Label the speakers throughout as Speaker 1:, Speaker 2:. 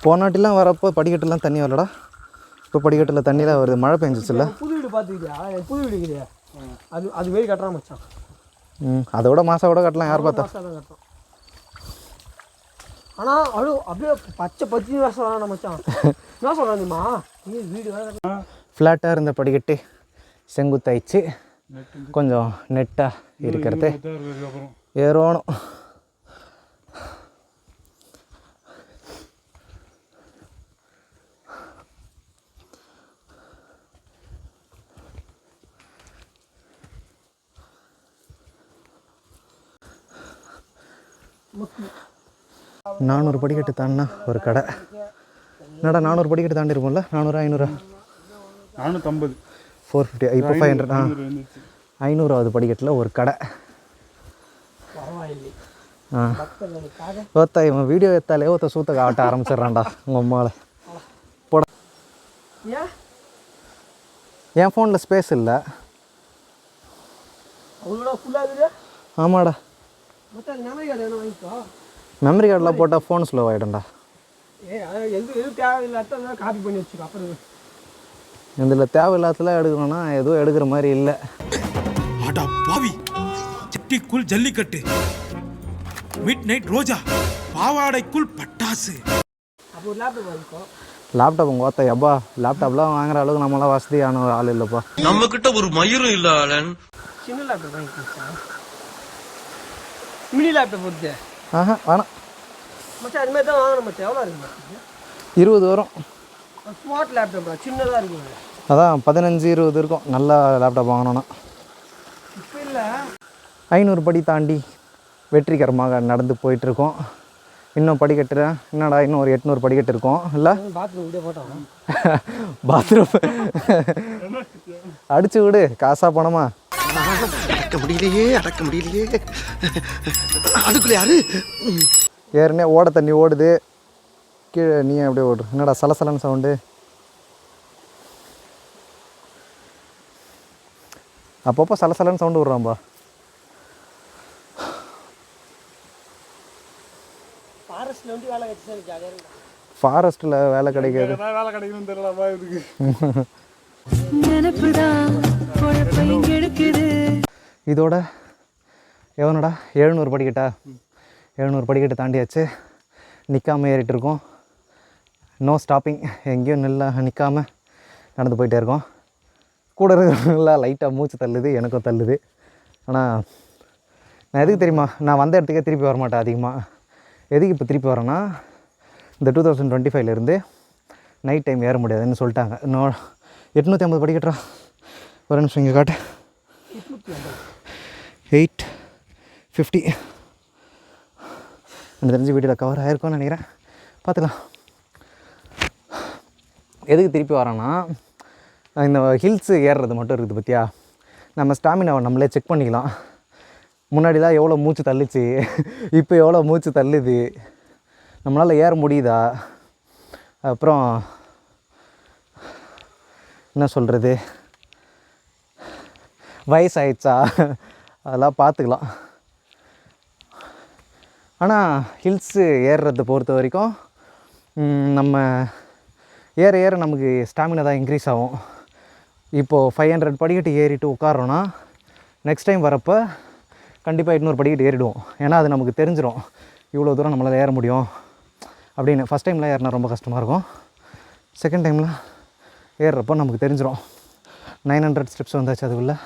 Speaker 1: போனாட்டிலாம் வரப்போ படிக்கட்டுலாம் தண்ணி வரலடா. இப்போ படிக்கட்டில் தண்ணிலாம் வருது, மழை பெஞ்சிச்சுல்ல.
Speaker 2: புது வீடு பார்த்துக்கிட்டியா? புது வீடு இருக்குது, அது மாரி கட்டுறான் மச்சான்.
Speaker 1: அதோட மாதம் கூட கட்டலாம், யார் பார்த்தா.
Speaker 2: கட்டலாம். ஆனால் அப்படியே பச்சை பச்சை வருஷம் வரான் மச்சான். என்ன சொல்கிறாங்கம்மா, வீடு வேறு
Speaker 1: ஃப்ளாட்டாக இருந்த படிக்கட்டு செங்குத்தாயிடுச்சு, கொஞ்சம் நெட்டாக இருக்கிறது ஏறணும். நானூறு படிக்கட்டு தாண்டினா ஒரு கடை. என்னடா 400 படிக்கட்டு தாண்டி இருக்கும்ல? 400 500
Speaker 3: 450
Speaker 1: 450 இப்போ 500 500வது படிக்கட்டில் ஒரு கடை. ஓத்தா இவன் வீடியோ எடுத்தாலே ஒருத்த சூத்த காட்ட ஆரம்பிச்சிட்றான்டா உங்கள் அம்மாவில். போட என் ஃபோனில் ஸ்பேஸ் இல்லை. ஆமாடா, மெமரி கார்டெலாம் போட்டால் ஃபோன் ஸ்லோ ஆகிடும்டா. இதில் தேவையில்லாதலாம் எடுக்கணும்னா எதுவும் எடுக்கிற மாதிரி இல்லை.
Speaker 4: செட்டிக்குள் ஜல்லிக்கட்டு, மிட் நைட் ரோஜா, பாவாடைக்குள் பட்டாசு.
Speaker 1: லேப்டாப் உங்கள் ஓத்த எப்பா லேப்டாப்லாம் வாங்குற அளவுக்கு நம்மளாம் வசதியான ஒரு ஆள் இல்லைப்பா.
Speaker 4: நம்ம கிட்ட ஒரு மயிரும் இல்லை ஆலன்.
Speaker 2: சின்ன லேப்டாப் வாங்கிக்கலாம், மினி லேப்டாப் வருது.
Speaker 1: வேணாம்
Speaker 2: மச்சான், அது மாதிரி தான் வாங்கணும் மச்சான். எவ்வளோ இருக்கு?
Speaker 1: 20 வரும்.
Speaker 2: ஸ்மார்ட் லேப்டாப் சின்னதாக இருக்குங்க.
Speaker 1: அதான் 15-20 இருக்கும் நல்ல லேப்டாப் வாங்கணுன்னா.
Speaker 2: இப்போ இல்லை,
Speaker 1: 500 படி தாண்டி வெற்றிகரமாக நடந்து போயிட்டுருக்கோம். இன்னும் படிக்கட்டு என்னடா, இன்னும் ஒரு 800 படிக்கட்டு இருக்கும் இல்லை?
Speaker 2: பாத்ரூம் விட போட்டோம்.
Speaker 1: பாத்ரூம் அடிச்சு விடு, காசா பணமா?
Speaker 5: அடக்க முடியலையே. அதுக்குள்ள யாரு?
Speaker 1: ஏற்கனவே ஓட தண்ணி ஓடுது கீழே, நீ அப்படியே ஓடு. என்னடா சலசலன்னு சவுண்டு? அப்பப்போ சலசலன்னு சவுண்டு விட்றான்பா. ஃபாரஸ்ட்டில் வேலை கிடைக்காது.
Speaker 3: வேலை கிடைக்கணும்னு தெரியலப்பா இதுக்கு.
Speaker 1: இதோட எவனடா 700 படிக்கட்டா? 700 படிக்கட்டு தாண்டியாச்சு. நிற்காமல் ஏறிட்டு இருக்கோம். நோ ஸ்டாப்பிங், எங்கேயும் நிற்காமல் நடந்து போயிட்டே இருக்கோம். கூட இருக்கிறவங்களாம் லைட்டாக மூச்சு தள்ளுது, எனக்கும் தள்ளுது. ஆனால் நான் எதுக்கு தெரியுமா, நான் வந்த இடத்துக்கே திருப்பி வரமாட்டேன் அதிகமாக. எதுக்கு இப்போ திருப்பி வரேன்னா, இந்த 2025 நைட் டைம் ஏற முடியாதுன்னு சொல்லிட்டாங்க. இன்னும் 850 படிக்கட்டுறா. ஒரு நிமிஷம் இங்கே காட்டு. 850 எனக்கு தெரிஞ்சு வீட்டில் கவர் ஆகிருக்கும்னு நினைக்கிறேன். பார்த்துக்கலாம். எதுக்கு திருப்பி வரேன்னா, இந்த ஹில்ஸு ஏறுறது மட்டும் இருக்குது பார்த்தியா, நம்ம ஸ்டாமினாவை நம்மளே செக் பண்ணிக்கலாம். முன்னாடிலாம் எவ்வளோ மூச்சு தள்ளுச்சு, இப்போ எவ்வளோ மூச்சு தள்ளுது, நம்மளால் ஏற முடியுதா, அப்புறம் என்ன சொல்கிறது, வயசாயிடுச்சா, அதெல்லாம் பார்த்துக்கலாம். ஆனால் ஹில்ஸு ஏறுறதை பொறுத்த வரைக்கும் நம்ம ஏற ஏற நமக்கு ஸ்டாமினா தான் இன்க்ரீஸ் ஆகும். இப்போது 500 படிக்கட்டு ஏறிட்டு உட்காரோன்னா நெக்ஸ்ட் டைம் வரப்போ கண்டிப்பாக 800 படிக்கட்டு ஏறிடுவோம். ஏன்னா அது நமக்கு தெரிஞ்சிடும், இவ்வளோ தூரம் நம்மளால் ஏற முடியும் அப்படின்னு. ஃபஸ்ட் டைமில் ஏறினா ரொம்ப கஷ்டமாக இருக்கும். செகண்ட் டைமில் ஏறுறப்போ நமக்கு தெரிஞ்சிடும். 900 ஸ்டெப்ஸ் வந்தாச்சு. அதுக்குள்ளே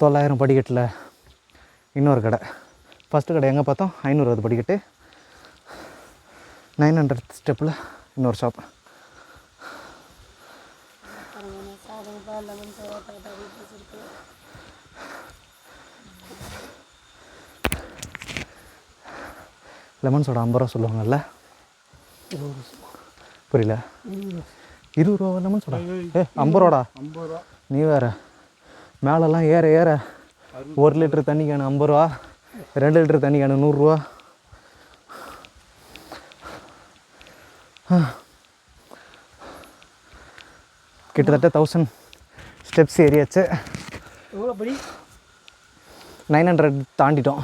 Speaker 1: 900 படிக்கட்டில் இன்னொரு கடை. ஃபஸ்ட்டு கடை எங்கே பார்த்தோம், 500வது படிக்கட்டு. 900 ஸ்டெப்பில் இன்னொரு ஷாப். லெமன் சோடா 50 ரூபா சொல்லுவாங்கல்ல, புரியல? 20 ரூபா லெமன் சோடா? 50 ரூபாடா. நீ வேறு மேலெல்லாம் ஏற ஏற 1 லிட்டர் தண்ணி கேனு 50 ரூபா, 2 லிட்டர் தண்ணி கேனு 100 ரூபா. கிட்டத்தட்ட 1000 ஸ்டெப்ஸ் ஏறியாச்சு. 900 தாண்டிட்டோம்.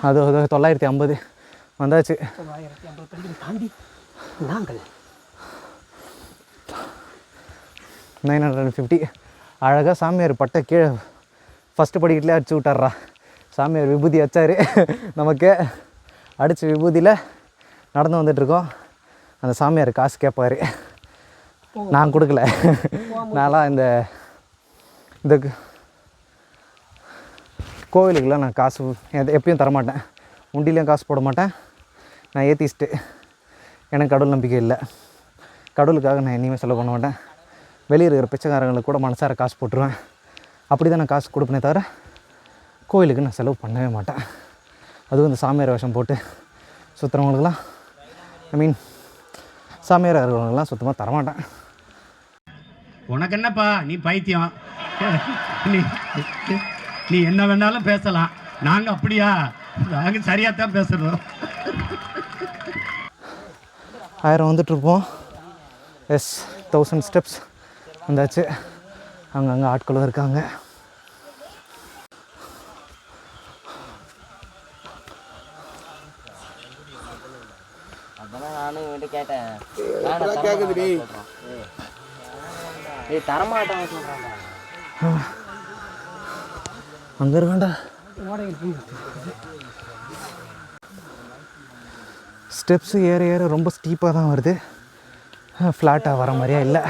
Speaker 1: அது 950. வந்தாச்சு.
Speaker 2: 1052 தாண்டி நாங்கள்
Speaker 1: 950. அழகாக சாமியார் பட்டை கீழே ஃபஸ்ட்டு படிக்கட்டிலே அடிச்சு விட்டார்றா. சாமியார் விபூதி வச்சார் நமக்கு. அடித்த விபூதியில் நடந்து வந்துட்டுருக்கோம். அந்த சாமியார் காசு கேட்பார். நான் கொடுக்கல. நான்லாம் இந்த கோவிலுக்கெலாம் நான் காசு எப்பயும் தரமாட்டேன். உண்டிலையும் காசு போட மாட்டேன். நான் ஏத்திஸ்ட்டு. எனக்கு கடவுள் நம்பிக்கை இல்லை. கடவுளுக்காக நான் இனிமேல் செலவு பண்ண மாட்டேன். வெளியே இருக்கிற பிச்சைக்காரங்களுக்கு கூட மனசார காசு போட்டுருவேன். அப்படி தான் நான் காசு கொடுப்பேனே தவிர கோவிலுக்கு நான் செலவு பண்ணவே மாட்டேன். அதுவும் இந்த சாமியார் வேஷம் போட்டு சுற்றுறவங்களுக்கெல்லாம் சாமியாராக இருக்கிறவங்களுக்கெல்லாம் சுத்தமாக தரமாட்டேன்.
Speaker 6: உனக்கு என்னப்பா, நீ பைத்தியம். நீ என்ன வேணாலும் பேசலாம். நாங்கள் அப்படியா? நாங்கள் சரியாக தான் பேசுகிறோம்.
Speaker 1: 1000 வந்துட்டுருப்போம். 1000 ஸ்டெப்ஸ் வந்தாச்சு. அங்கங்கே ஆட்களும் இருக்காங்க.
Speaker 7: நானும் இவன்ட்டு கேட்டேன். தரமாட்டான் சொல்கிறான்டா.
Speaker 1: அங்கே இருக்காண்டா. ஸ்டெப்ஸு ஏற ஏற ரொம்ப ஸ்டீப்பாக தான் வருது. ஃப்ளாட்டாக வர மாதிரியா இல்லை.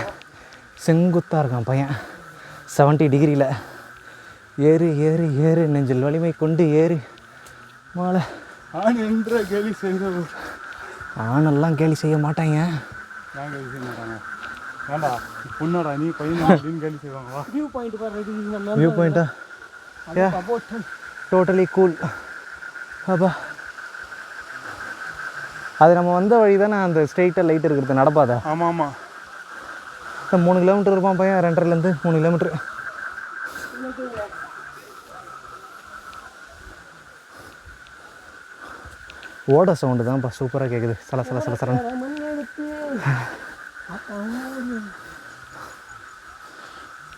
Speaker 1: செங்குத்தாக இருக்கான் பையன். 70 டிகிரியில் ஏறு ஏறு ஏறு நெஞ்சில் வலிமை கொண்டு ஏறு மாலை.
Speaker 3: கேலி செய்யறது
Speaker 1: ஆணெல்லாம் கேலி செய்ய மாட்டாங்க.
Speaker 3: நான் கேலி செய்ய மாட்டாங்க. ஏண்டா பொண்ணாடா நீ பையன் அப்படின்னு கேலி செய்வாங்களா?
Speaker 2: வியூ பாயிண்ட் பாரு.
Speaker 1: வியூ பாயிண்ட்டா? Totally cool. அப்பா அது நம்ம வந்த வழி தானே. அந்த ஸ்ட்ரெயிட்டாக லைட் இருக்கிறது நடப்பாதா?
Speaker 3: ஆமாம் ஆமாம்.
Speaker 1: 3 கிலோமீட்டர் இருப்பான் பையன். 2.5லேருந்து 3 கிலோமீட்டர். ஓட சவுண்டு தான்ப்பா சூப்பராக கேட்குது. சல சல சல சலன்னு.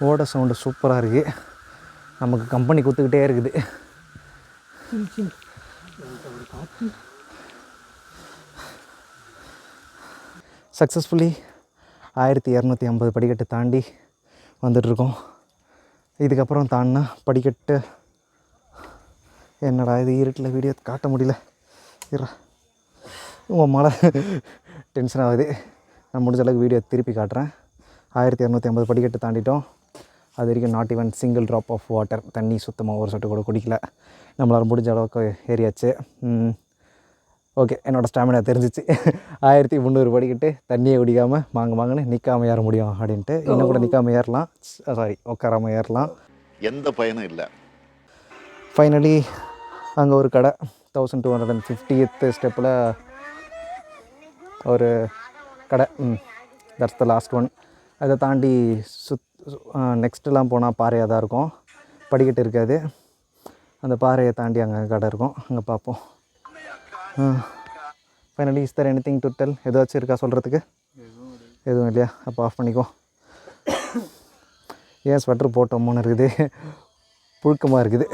Speaker 1: ஓட சவுண்டு சூப்பராக இருக்குது. நமக்கு கம்பெனி கொடுத்துக்கிட்டே இருக்குது. சக்ஸஸ்ஃபுல்லி 1250 படிக்கட்டு தாண்டி வந்துட்ருக்கோம். இதுக்கப்புறம் தாண்டினா படிக்கட்டு என்னடா இது இருட்டில் வீடியோ காட்ட முடியல. உங்கள் மழை டென்ஷன் ஆகுது. நான் முடிஞ்ச அளவுக்கு வீடியோ திருப்பி காட்டுறேன். 1250 படிக்கட்டு தாண்டிட்டோம். அது வரைக்கும் not even single drop of water. தண்ணி சுத்தமாக ஒரு சொட்டு கூட குடிக்கல. நம்மளால் முடிஞ்ச அளவுக்கு ஏறியாச்சு. ஓகே, என்னோடய ஸ்டாமினா தெரிஞ்சிச்சு. 1300 படிக்கட்டு தண்ணியை குடிக்காமல் வாங்கன்னு நிற்காமல் ஏற முடியும் அப்படின்ட்டு. இன்னும் கூட நிற்காமல் ஏறலாம். உட்காராமல் ஏறலாம்.
Speaker 8: எந்த பயனும் இல்லை.
Speaker 1: ஃபைனலி அங்கே ஒரு கடை 1250th ஸ்டெப்பில் ஒரு கடை. That's the last one. அதை தாண்டி நெக்ஸ்ட்டெலாம் போனால் பாறையாக தான் இருக்கும். படிக்கட்டு இருக்காது. அந்த பாறையை தாண்டி அங்கே கடை இருக்கும். அங்கே பார்ப்போம். Finally is there anything to tell? ஏதாச்சும் இருக்கா சொல்கிறதுக்கு? எதுவும் இல்லையா? அப்போ ஆஃப் பண்ணிக்கோ. ஏன் ஸ்வெட்டர் போட்டோமோன்னு இருக்குது. புழுக்கமாக இருக்குது.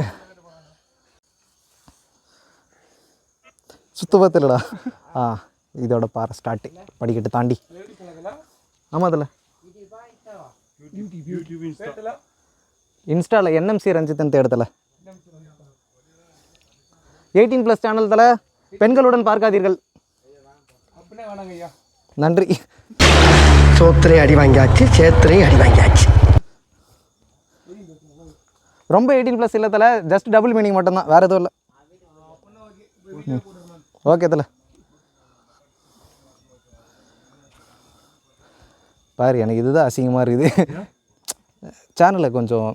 Speaker 1: சுத்தபத்திலடா. இதோட பாறை ஸ்டார்ட்டு. படிக்கட்டு தாண்டி. ஆமாம் அதில் இன்ஸ்டாவில் என்எம்சி ரஞ்சித்தன் தேடுதல 18+ சேனல் தலை. பெண்களுடன் பார்க்காதீர்கள். நன்றி.
Speaker 5: சோத்திரையும் அடி வாங்கியாச்சு, சேத்திரையும் அடி வாங்கியாச்சு.
Speaker 1: ரொம்ப 18+ இல்லை தலை. ஜஸ்ட் டபுள் மீனிங் மட்டும்தான், வேறு எதுவும் இல்லை. ஓகே தலை. பாரு, எனக்கு இதுதான் அசிங்கமாக இருக்குது. சேனலில் கொஞ்சம்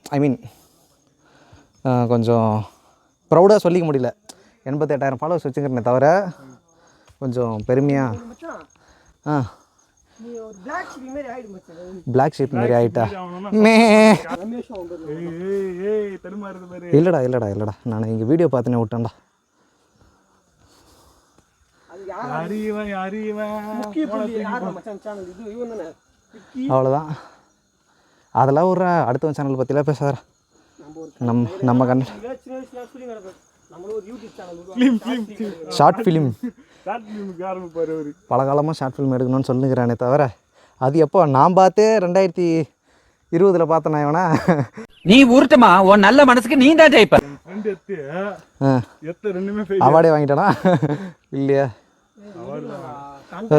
Speaker 1: கொஞ்சம் ப்ரௌடாக சொல்லிக்க முடியல. 88,000 ஃபாலோவர்ஸ் வச்சுக்கிறேனே தவிர கொஞ்சம் பெருமையாக பிளாக் ஷீப் மாரி ஆகிட்டா. இல்லைடா நான் இங்கே வீடியோ பார்த்துனே விட்டேன்டா. அவ்வளோதான். அதெல்லாம் ஒரு அடுத்தவன் சேனல் பற்றிலாம் பேசாத. நம்ம கண்ணு
Speaker 2: நம்மளும் ஒரு YouTube channel
Speaker 1: short film
Speaker 3: short ஃபிலிமுக்கு ஆரம்பிப்பார் அவர்.
Speaker 1: பல காலமாக ஷார்ட் ஃபிலிம் எடுக்கணும்னு சொல்லுங்கிறானே தவிர அது எப்போ நான் பார்த்தே 2020 பார்த்தேன் நான் இவனா.
Speaker 8: நீ ஊர்ட்டமா உன் நல்ல மனசுக்கு நீ தான் ஜெயிப்ப.
Speaker 3: ஃப்ரெண்ட் எத்து ரெண்டுமே ஃபெயில்.
Speaker 1: அவார்டே வாங்கிட்டானா இல்லையா?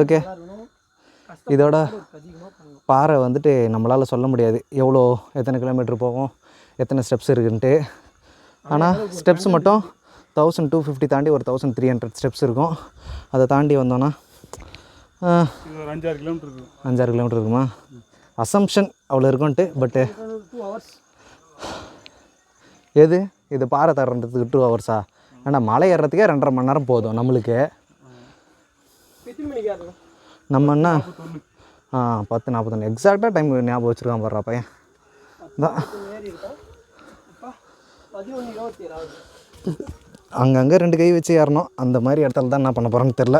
Speaker 1: ஓகே, இதோட பாறை வந்துட்டு நம்மளால் சொல்ல முடியாது எவ்வளோ எத்தனை கிலோமீட்டர் போகும் எத்தனை ஸ்டெப்ஸ் இருக்குன்ட்டு. ஆனால் ஸ்டெப்ஸ் மட்டும் 1250 தாண்டி ஒரு 1300 ஸ்டெப்ஸ் இருக்கும். அதை தாண்டி வந்தோன்னா
Speaker 3: ஒரு 5-6 கிலோமீட்டர் இருக்கும்.
Speaker 1: 5-6 கிலோமீட்டர் இருக்குமா? அசம்ஷன் அவ்வளோ இருக்கும்ன்ட்டு. பட்டு
Speaker 2: 2 hours
Speaker 1: எது இது பாறை தர்றதுக்கு 2 ஹவர்ஸா? ஆனால் மலை ஏறுறதுக்கே 2.5 மணி நேரம் போதும் நம்மளுக்கு.
Speaker 2: எத்தனை மணிக்கு ஏறணும்?
Speaker 1: நம்ம என்ன 10:41 எக்ஸாக்டாக டைம் ஞாபகம் வச்சுருக்கான் பாடுறா பையன் தான்.
Speaker 2: ஏறி இருக்கோம் அப்பா 11:27 ஆகுது.
Speaker 1: அங்கங்கே 2 கை வச்சு ஏறணும். அந்த மாதிரி இடத்துல தான் என்ன பண்ண போகிறோன்னு தெரில.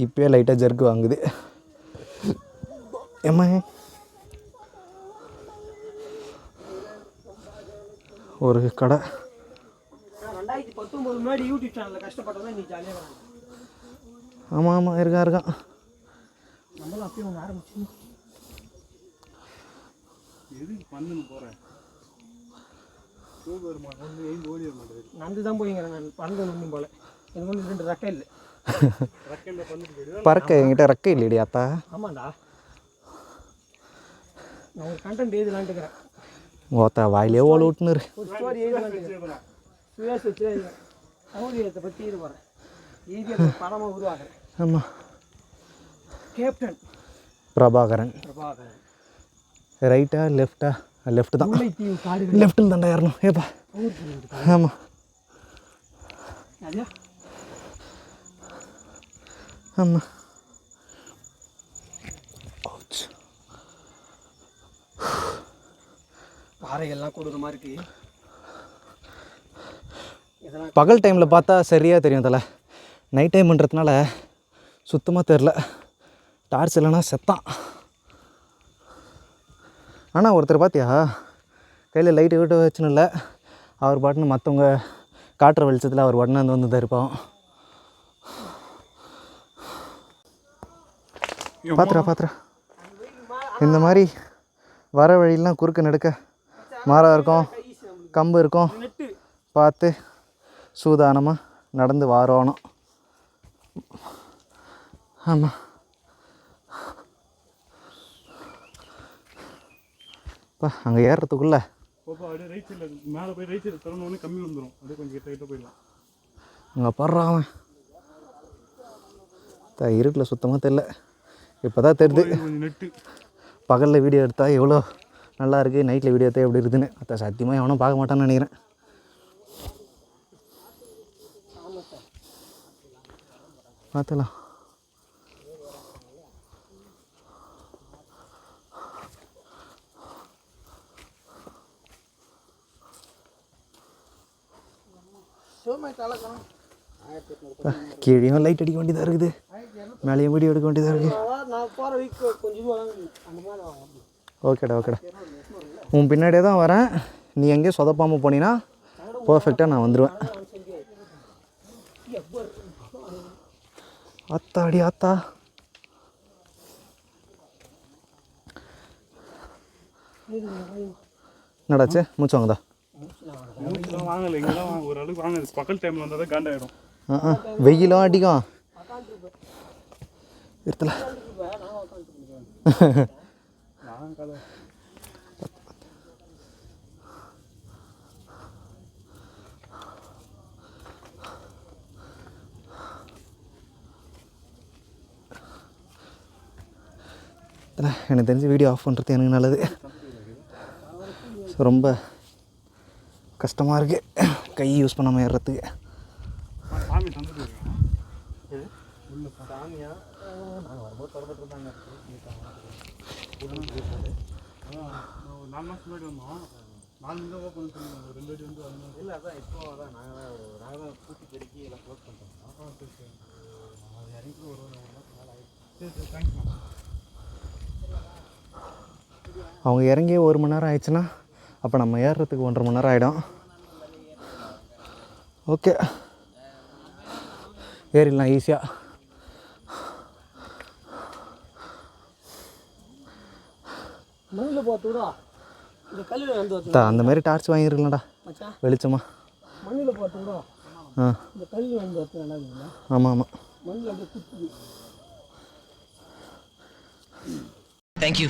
Speaker 1: இப்போயே லைட்டாக ஜர்க்கு வாங்குது. ஏம்மா ஒரு கடை
Speaker 2: 2019 முன்னாடி யூடியூப் சேனலில் கஷ்டப்பட்டதான் நீ ஜாலியாக வராங்க.
Speaker 1: ஆமாம் இருக்கான்.
Speaker 2: நம்மளும் அப்பயும் ஒன்று ஆரம்பிச்சு
Speaker 3: எதுக்கு பண்ணுன்னு போகிறேன். ஓடி வர மாட்டேது.
Speaker 2: நடந்து தான் போய்ங்கிறேன் நான். பறந்து ஒன்றும் போல. எனக்கு ஒன்று 2 ரெக்கை இல்லை.
Speaker 3: ரெக்கையில் பண்ணிட்டு
Speaker 1: பறக்க என்கிட்ட ரெக்கை இல்லைடி அத்தா.
Speaker 2: ஆமாண்டா, நான் ஒரு கண்டென்ட் எழுதலான்ட்டுக்கிறேன்.
Speaker 1: ஓத்தா வாயிலே ஓல விட்டுன்னு
Speaker 2: ஒரு ஸ்டோரி எழுதலான்ட்டுக்கிறேன். சுயேஷ் வச்சு சௌரியத்தை பற்றி இது போகிறேன். எழுதி அந்த படமாக உருவாக்குறேன்.
Speaker 1: ஆமாம்,
Speaker 2: கேப்டன்
Speaker 1: பிரபாகரன். ரைட்டா லெஃப்டா? லெஃப்ட் தான்.
Speaker 2: முல்லைத்தீவு காடுகள்
Speaker 1: லெஃப்ட்டில் தாண்டா ஏறணும். ஏப்பா ஆமாம்
Speaker 2: அதே
Speaker 1: ஆமாம்.
Speaker 2: பாறைகள்லாம் கொடூரமாக இருக்கு. இதெல்லாம்
Speaker 1: பகல் டைமில் பார்த்தா சரியாக தெரியும் தலை. நைட் டைம்ன்றதுனால சுத்தமாக தெரில. டார்ச் இல்லைன்னா செத்தான். ஆனால் ஒருத்தர் பார்த்தியா கையில் லைட்டு கிட்ட வச்சுன்னு இல்லை, அவர் பாட்டுன்னு மற்றவங்க காட்டுற வெளிச்சத்தில் அவர் உடனே வந்து தான் இருப்பான். பார்த்துறா இந்த மாதிரி வர வழியெலாம் குறுக்க நெடுக்க மரம் இருக்கும், கம்பு இருக்கும். பார்த்து சூதானமாக நடந்து வாரோணும். ஆமாம், இப்போ அங்கே ஏறுறதுக்குள்ளே
Speaker 3: அப்படியே ரைட் சைடில் மேலே போய் ரைட் சைடு திறந்தோடனே கம்மி வந்துடும். அப்படியே கொஞ்சம் கிட்ட போயிடலாம்.
Speaker 1: அங்கே படுறான் அவன். இருட்டில் சுத்தமாக தெரில, இப்போ தான் தெரியுது.
Speaker 3: கொஞ்சம் நெட்டு
Speaker 1: பகலில் வீடியோ எடுத்தால் எவ்வளோ நல்லா இருக்குது, நைட்டில் வீடியோ எடுத்தால் எப்படி இருக்குதுன்னு. அதை சத்தியமாக எவனும் பார்க்க மாட்டான்னு நினைக்கிறேன். பார்த்தலாம். கீழேயும் லைட் அடிக்க வேண்டியதாக இருக்குது, மேலேயும் வீடியோ எடுக்க வேண்டியதாக இருக்குது.
Speaker 2: நான் போகிற வீக் கொஞ்சம் அந்த மாதிரி வாங்க.
Speaker 1: ஓகேடா உன் பின்னாடியே தான் வரேன். நீ எங்கேயும் சொதப்பாமல் போனீங்கன்னா பர்ஃபெக்டாக நான் வந்துடுவேன். ஆத்தாடி ஆத்தா, என்னடாச்சு? மூச்சு வாங்குதா?
Speaker 3: வாங்கலை, இங்கெல்லாம் வாங்க ஓரளவுக்கு வாங்க. பகல் டைமில் வந்தால் தான் காண்டாயிடும்.
Speaker 1: வெயிலும் அடிக்கும். இருத்தல எனக்கு தெரிஞ்சு வீடியோ ஆஃப் பண்ணுறது எனக்கு நல்லது. ஸோ ரொம்ப கஷ்டமாக இருக்குது கை யூஸ் பண்ணாமல் ஏறுறதுக்கு.
Speaker 3: சாமி தந்துட்டு
Speaker 2: சாமியா நாங்கள் வரும்போது தொடர்ந்துட்டு இருந்தாங்க.
Speaker 3: 4 மாதம் முன்னாடி வந்தோம். 4 நிமிஷம் ஓப்பன் பண்ணி 2 வாட்டி வந்து வரணும்.
Speaker 2: இல்லை அதான் இப்போ அதான் நாங்கள் தான் பூச்சி பெருக்கி எல்லாம் க்ளோஸ் பண்ணிட்டோம்.
Speaker 3: சரி அது இறங்கி ஒரு நாள் ஆகிடுச்சு. சரி தேங்க்ஸ்ண்ணா.
Speaker 1: அவங்க இறங்கி 1 மணி நேரம் ஆயிடுச்சுன்னா அப்போ நம்ம ஏறுறதுக்கு 1.5 மணி நேரம் ஆகிடும். ஓகே, ஏறிடலாம் ஈஸியாக.
Speaker 2: மண்ணில் போட்டு விடா, இந்த கல்லில் வந்து
Speaker 1: அந்த மாதிரி டார்ச் வாங்கிருக்கலாம்டா,
Speaker 2: மச்சான்.
Speaker 1: வெளிச்சமா.
Speaker 2: மண்ணில் போட்டு விடா,
Speaker 1: ஆ
Speaker 2: இந்த கல்லில் வந்து வரத்து நல்லாதுங்களா?
Speaker 1: ஆமாம் ஆமாம்.
Speaker 2: மண்ணில் அப்படியே குத்துது.
Speaker 4: தேங்க்யூ.